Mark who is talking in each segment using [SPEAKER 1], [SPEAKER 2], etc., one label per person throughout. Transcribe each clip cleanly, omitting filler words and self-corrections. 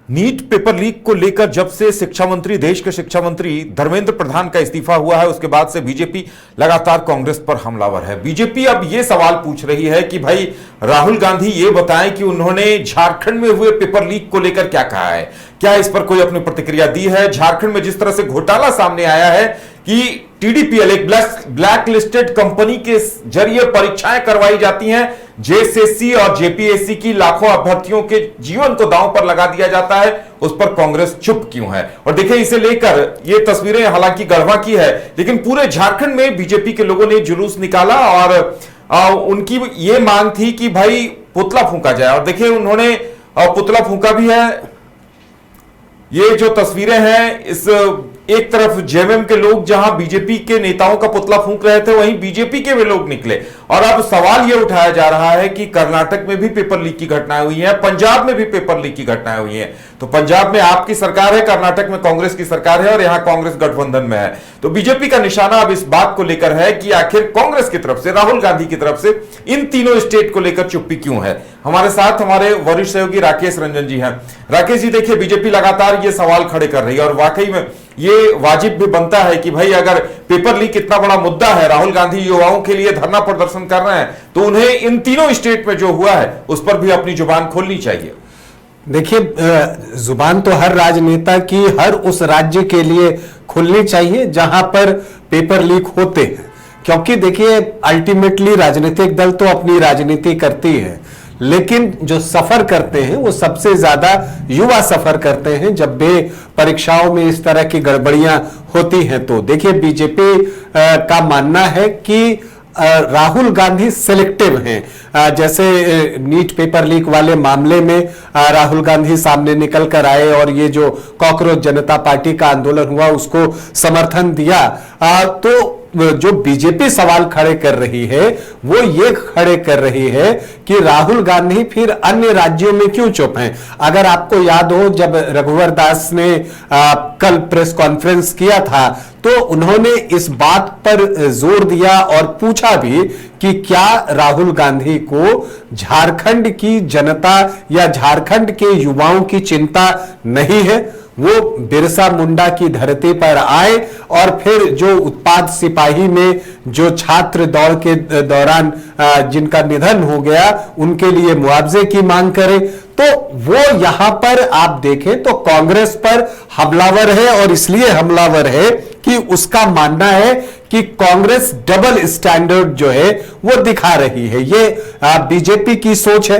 [SPEAKER 1] NEET paper leak को लेकर जब से शिक्षा मंत्री, देश के शिक्षा मंत्री धर्मेंद्र प्रधान का इस्तीफा हुआ है, उसके बाद से बीजेपी लगातार कांग्रेस पर हमलावर है। बीजेपी अब यह सवाल पूछ रही है कि भाई राहुल गांधी ये बताएं कि उन्होंने झारखंड में हुए पेपर लीक को लेकर क्या कहा है, क्या इस पर कोई अपनी प्रतिक्रिया दी है। झारखंड में जिस तरह से घोटाला सामने आया है कि टीडीपीएल एक ब्लैक लिस्टेड कंपनी के जरिए परीक्षाएं करवाई जाती हैं, जेएसएससी और जेपीएससी की लाखों अभ्यर्थियों के जीवन को दांव पर लगा दिया जाता है, उस पर कांग्रेस चुप क्यों है। और देखिए, इसे लेकर ये तस्वीरें हालांकि गढ़वा की है, लेकिन पूरे झारखंड में बीजेपी के लोगों ने जुलूस निकाला और उनकी ये मांग थी कि भाई पुतला फूंका जाए। और देखिए, उन्होंने पुतला फूंका भी है। ये जो तस्वीरें हैं, इस एक तरफ जेएमएम के लोग जहां बीजेपी के नेताओं का पुतला फूंक रहे थे, वहीं बीजेपी के वे लोग निकले। और अब सवाल यह उठाया जा रहा है कि कर्नाटक में भी पेपर लीक की घटनाएं हुई हैं, पंजाब में भी पेपर लीक की घटनाएं हुई हैं। तो पंजाब में आपकी सरकार है, कर्नाटक में कांग्रेस की सरकार है और यहां कांग्रेस गठबंधन में है। तो बीजेपी का निशाना अब इस बात को लेकर है कि आखिर कांग्रेस की तरफ से, राहुल गांधी की तरफ से इन तीनों स्टेट को लेकर चुप्पी क्यों है। हमारे साथ हमारे वरिष्ठ सहयोगी राकेश रंजन जी हैं। राकेश जी, देखिए, बीजेपी लगातार ये सवाल खड़े कर रही है और वाकई में ये वाजिब भी बनता है कि भाई अगर पेपर लीक इतना बड़ा मुद्दा है, राहुल गांधी युवाओं के लिए धरना प्रदर्शन कर रहे हैं, तो उन्हें इन तीनों स्टेट में जो हुआ है उस पर भी अपनी जुबान खोलनी चाहिए।
[SPEAKER 2] देखिए, जुबान तो हर राजनेता की हर उस राज्य के लिए खुलनी चाहिए जहां पर पेपर लीक होते हैं, क्योंकि देखिए अल्टीमेटली राजनीतिक दल तो अपनी राजनीति करती है, लेकिन जो सफर करते हैं वो सबसे ज्यादा युवा सफर करते हैं जब बे परीक्षाओं में इस तरह की गड़बड़ियां होती हैं। तो देखिए, बीजेपी का मानना है कि राहुल गांधी सिलेक्टिव हैं। जैसे नीट पेपर लीक वाले मामले में राहुल गांधी सामने निकल कर आए और ये जो कॉकरोच जनता पार्टी का आंदोलन हुआ उसको समर्थन दिया। तो जो बीजेपी सवाल खड़े कर रही है वो ये खड़े कर रही है कि राहुल गांधी फिर अन्य राज्यों में क्यों चुप हैं। अगर आपको याद हो, जब रघुवर दास ने कल प्रेस कॉन्फ्रेंस किया था तो उन्होंने इस बात पर जोर दिया और पूछा भी कि क्या राहुल गांधी को झारखंड की जनता या झारखंड के युवाओं की चिंता नहीं है। वो बिरसा मुंडा की धरती पर आए और फिर जो उत्पाद सिपाही में जो छात्र दौड़ के दौरान जिनका निधन हो गया उनके लिए मुआवजे की मांग करें, तो वो यहां पर आप देखें तो कांग्रेस पर हमलावर है। और इसलिए हमलावर है कि उसका मानना है कि कांग्रेस डबल स्टैंडर्ड जो है वो दिखा रही है। ये बीजेपी की सोच है,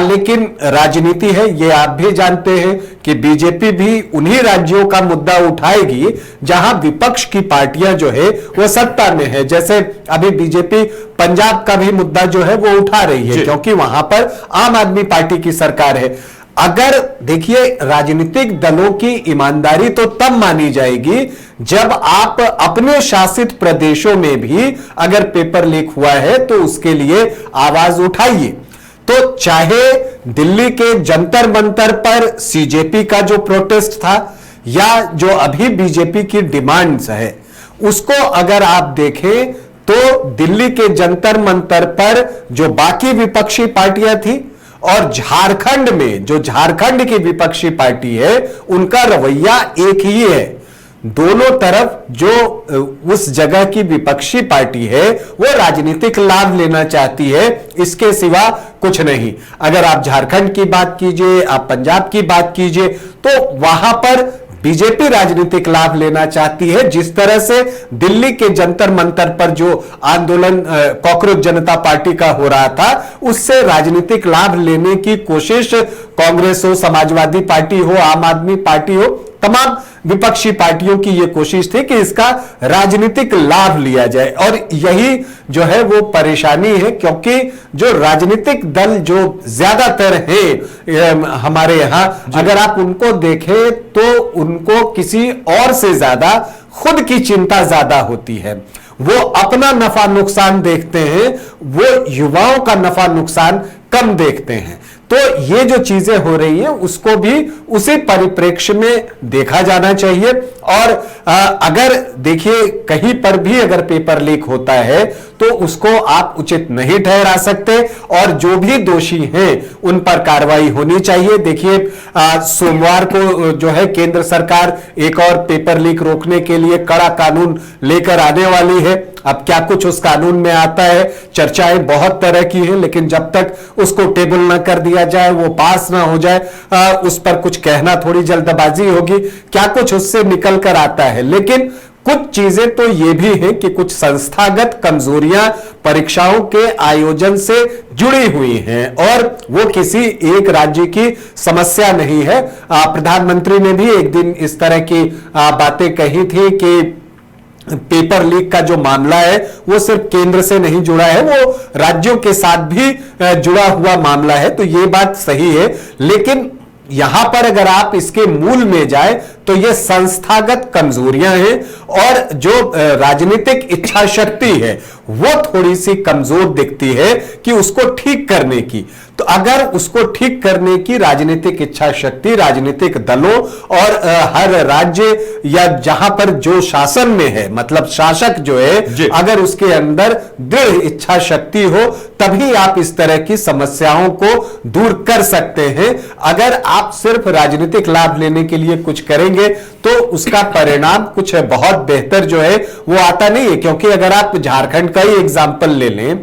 [SPEAKER 2] लेकिन राजनीति है, ये आप भी जानते हैं कि बीजेपी भी उन्हीं राज्यों का मुद्दा उठाएगी जहां विपक्ष की पार्टियां जो है वो सत्ता में है। जैसे अभी बीजेपी पंजाब का भी मुद्दा जो है वो उठा रही है, क्योंकि वहां पर आम आदमी पार्टी की सरकार है। अगर देखिए, राजनीतिक दलों की ईमानदारी तो तब मानी जाएगी जब आप अपने शासित प्रदेशों में भी अगर पेपर लीक हुआ है तो उसके लिए आवाज उठाइए। तो चाहे दिल्ली के जंतर मंतर पर सीजेपी का जो प्रोटेस्ट था या जो अभी बीजेपी की डिमांड्स है, उसको अगर आप देखें तो दिल्ली के जंतर मंतर पर जो बाकी विपक्षी पार्टियां थी और झारखंड में जो झारखंड की विपक्षी पार्टी है उनका रवैया एक ही है। दोनों तरफ जो उस जगह की विपक्षी पार्टी है वो राजनीतिक लाभ लेना चाहती है, इसके सिवा कुछ नहीं। अगर आप झारखंड की बात कीजिए, आप पंजाब की बात कीजिए, तो वहां पर बीजेपी राजनीतिक लाभ लेना चाहती है। जिस तरह से दिल्ली के जंतर मंतर पर जो आंदोलन कॉकरोच जनता पार्टी का हो रहा था, उससे राजनीतिक लाभ लेने की कोशिश कांग्रेस हो, समाजवादी पार्टी हो, आम आदमी पार्टी हो, तमाम विपक्षी पार्टियों की यह कोशिश थी कि इसका राजनीतिक लाभ लिया जाए। और यही जो है वो परेशानी है, क्योंकि जो राजनीतिक दल जो ज्यादातर है हमारे यहां, अगर आप उनको देखें तो उनको किसी और से ज्यादा खुद की चिंता ज्यादा होती है। वो अपना नफा नुकसान देखते हैं, वो युवाओं का नफा नुकसान कम देखते हैं। तो ये जो चीजें हो रही हैं उसको भी उसी परिप्रेक्ष्य में देखा जाना चाहिए। और अगर देखिए कहीं पर भी अगर पेपर लीक होता है तो उसको आप उचित नहीं ठहरा सकते और जो भी दोषी हैं उन पर कार्रवाई होनी चाहिए। देखिए सोमवार को जो है केंद्र सरकार एक और पेपर लीक रोकने के लिए कड़ा कानून लेकर आने वाली है। अब क्या कुछ उस कानून में आता है, चर्चाएं बहुत तरह की हैं, लेकिन जब तक उसको टेबल ना कर दिया जाए, वो पास ना हो जाए, उस पर कुछ कहना थोड़ी जल्दबाजी होगी। क्या कुछ उससे निकल कर आता है, लेकिन कुछ चीजें तो ये भी हैं कि कुछ संस्थागत कमजोरियां परीक्षाओं के आयोजन से जुड़ी हुई हैं और वो किसी एक राज्य की समस्या नहीं है। प्रधानमंत्री ने भी एक दिन इस तरह की बातें कही थी कि पेपर लीक का जो मामला है वो सिर्फ केंद्र से नहीं जुड़ा है, वो राज्यों के साथ भी जुड़ा हुआ मामला है। तो ये बात सही है, लेकिन यहां पर अगर आप इसके मूल में जाए तो ये संस्थागत कमजोरियां हैं और जो राजनीतिक इच्छा शक्ति है वो थोड़ी सी कमजोर दिखती है कि उसको ठीक करने की। तो अगर उसको ठीक करने की राजनीतिक इच्छा शक्ति राजनीतिक दलों और हर राज्य या जहां पर जो शासन में है, मतलब शासक जो है, अगर उसके अंदर दृढ़ इच्छा शक्ति हो तभी आप इस तरह की समस्याओं को दूर कर सकते हैं। अगर आप सिर्फ राजनीतिक लाभ लेने के लिए कुछ करेंगे तो उसका परिणाम कुछ बहुत बेहतर जो है वो आता नहीं है। क्योंकि अगर आप झारखंड का ही एग्जाम्पल ले लें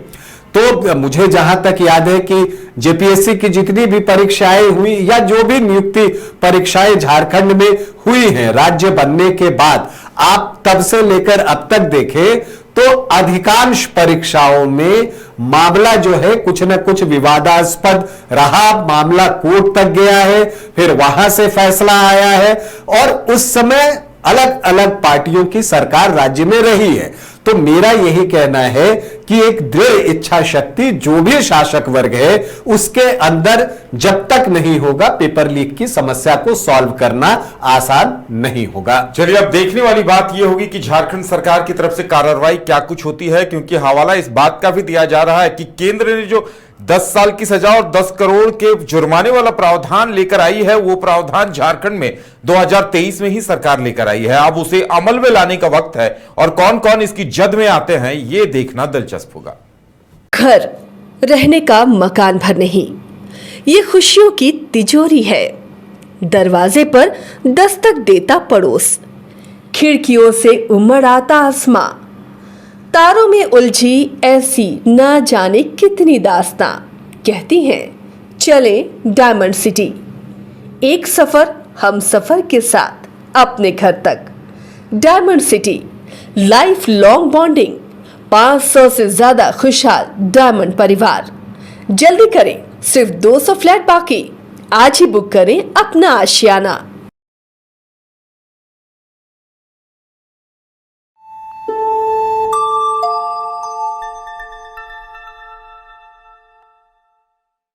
[SPEAKER 2] तो मुझे जहां तक याद है कि जेपीएससी की जितनी भी परीक्षाएं हुई या जो भी नियुक्ति परीक्षाएं झारखंड में हुई हैं राज्य बनने के बाद, आप तब से लेकर अब तक देखें तो अधिकांश परीक्षाओं में मामला जो है कुछ न कुछ विवादास्पद रहा। मामला कोर्ट तक गया है, फिर वहां से फैसला आया है और उस समय अलग अलग पार्टियों की सरकार राज्य में रही है। तो मेरा यही कहना है कि एक दृढ़ इच्छा शक्ति जो भी शासक वर्ग है उसके अंदर जब तक नहीं होगा, पेपर लीक की समस्या को सॉल्व करना आसान नहीं होगा।
[SPEAKER 1] चलिए, अब देखने वाली बात यह होगी कि झारखंड सरकार की तरफ से कार्रवाई क्या कुछ होती है, क्योंकि हवाला इस बात का भी दिया जा रहा है कि केंद्र ने जो 10 साल की सजा और 10 करोड़ के जुर्माने वाला प्रावधान लेकर आई है, वो प्रावधान झारखंड में 2023 में ही सरकार लेकर आई है। अब उसे अमल में लाने का वक्त है और कौन कौन इसकी जद में आते हैं ये देखना दिलचस्प होगा।
[SPEAKER 3] घर रहने का मकान भर नहीं, ये खुशियों की तिजोरी है। दरवाजे पर दस्तक देता पड़ोस, खिड़कियों से उमड़ आता आसमां, तारों में उलझी ऐसी ना जाने कितनी दास्तां। कहती हैं चले डायमंड सिटी, एक सफर हम सफर के साथ अपने घर तक। Diamond city, life long bonding, 500 से ज्यादा खुशहाल डायमंड परिवार। जल्दी करें, सिर्फ 200 फ्लैट बाकी। आज ही बुक करें अपना आशियाना।